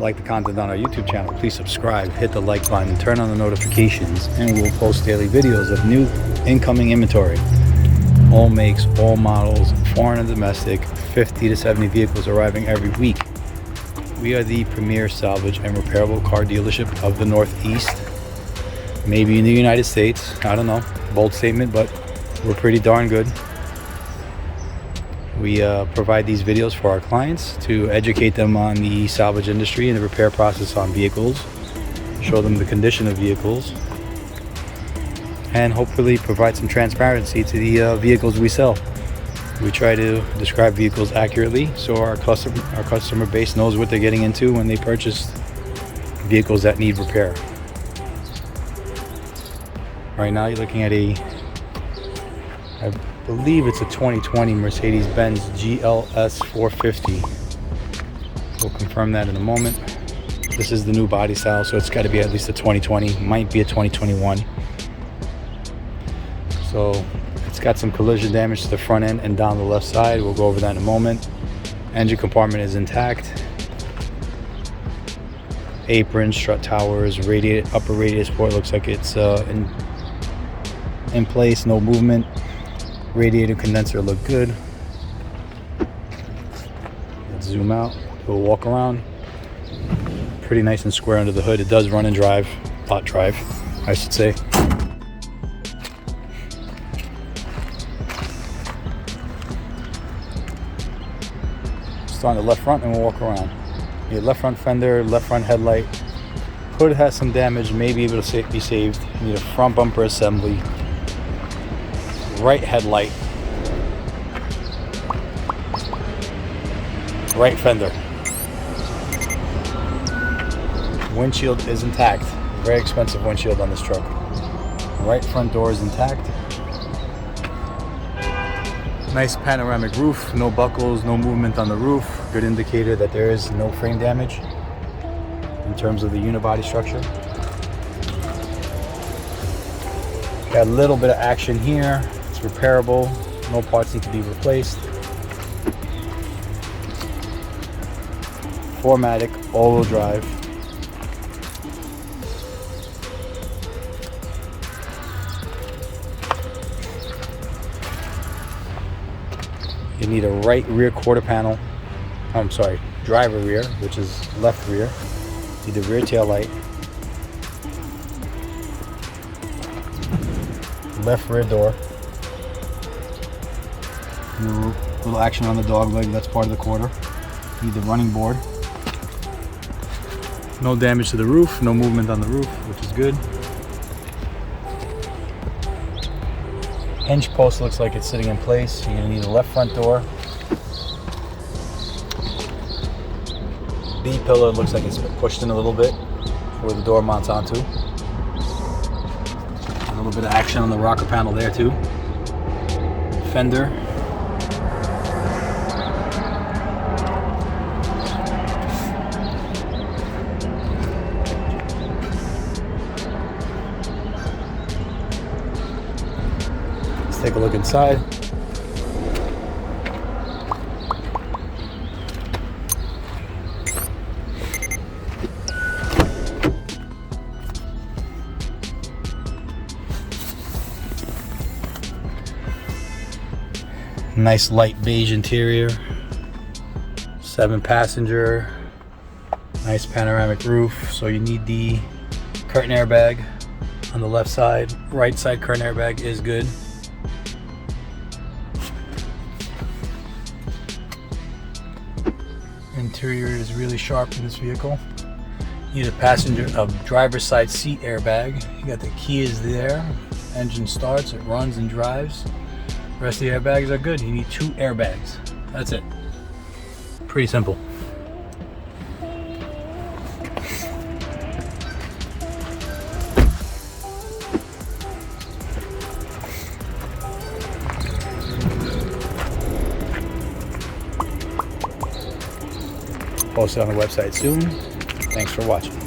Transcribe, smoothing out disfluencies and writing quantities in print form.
like the content on our YouTube channel, please subscribe, hit the like button, turn on the notifications, and we'll post daily videos of new incoming inventory. All makes, all models, foreign and domestic, 50 to 70 vehicles arriving every week. We are the premier salvage and repairable car dealership of the Northeast, maybe in the United States. I don't know, bold statement, but we're pretty darn good. We provide these videos for our clients to educate them on the salvage industry and the repair process on vehicles, show them the condition of vehicles, and hopefully provide some transparency to the vehicles we sell. We try to describe vehicles accurately so our customer base knows what they're getting into when they purchase vehicles that need repair. Right now you're looking at I believe it's a 2020 Mercedes-Benz GLS 450. We'll confirm that in a moment. This is the new body style, so it's got to be at least a 2020, might be a 2021. So it's got some collision damage to the front end and down the left side. We'll go over that in a moment. Engine compartment is intact. Apron, strut towers, upper radiator support looks like it's in place, no movement. Radiator condenser look good. Let's zoom out, do a walk around. Pretty nice and square under the hood. It does run and drive, hot drive, I should say. Start on the left front and we'll walk around. Your left front fender, left front headlight. Hood has some damage, may be able to be saved. You need a front bumper assembly. Right headlight, right fender. Windshield is intact. Very expensive windshield on this truck. Right front door is intact. Nice panoramic roof, no buckles, no movement on the roof. Good indicator that there is no frame damage in terms of the unibody structure. Got a little bit of action here. Repairable, no parts need to be replaced. 4MATIC all-wheel drive. You need a right rear quarter panel. I'm sorry, driver rear, which is left rear. You need the rear tail light. Left rear door. Little action on the dog leg, that's part of the quarter. Need the running board. No damage to the roof, no movement on the roof, which is good. Hinge post looks like it's sitting in place. You're gonna need a left front door. B pillar looks like it's been pushed in a little bit where the door mounts onto. A little bit of action on the rocker panel there too. Fender. Take a look inside. Nice light beige interior. 7-passenger. Nice panoramic roof. So you need the curtain airbag on the left side. Right side curtain airbag is good. Interior is really sharp in this vehicle. You need a driver's side seat airbag. You got the key is there. Engine starts, it runs and drives. The rest of the airbags are good. You need 2 airbags. That's it. Pretty simple. Post it on the website soon. Thanks for watching.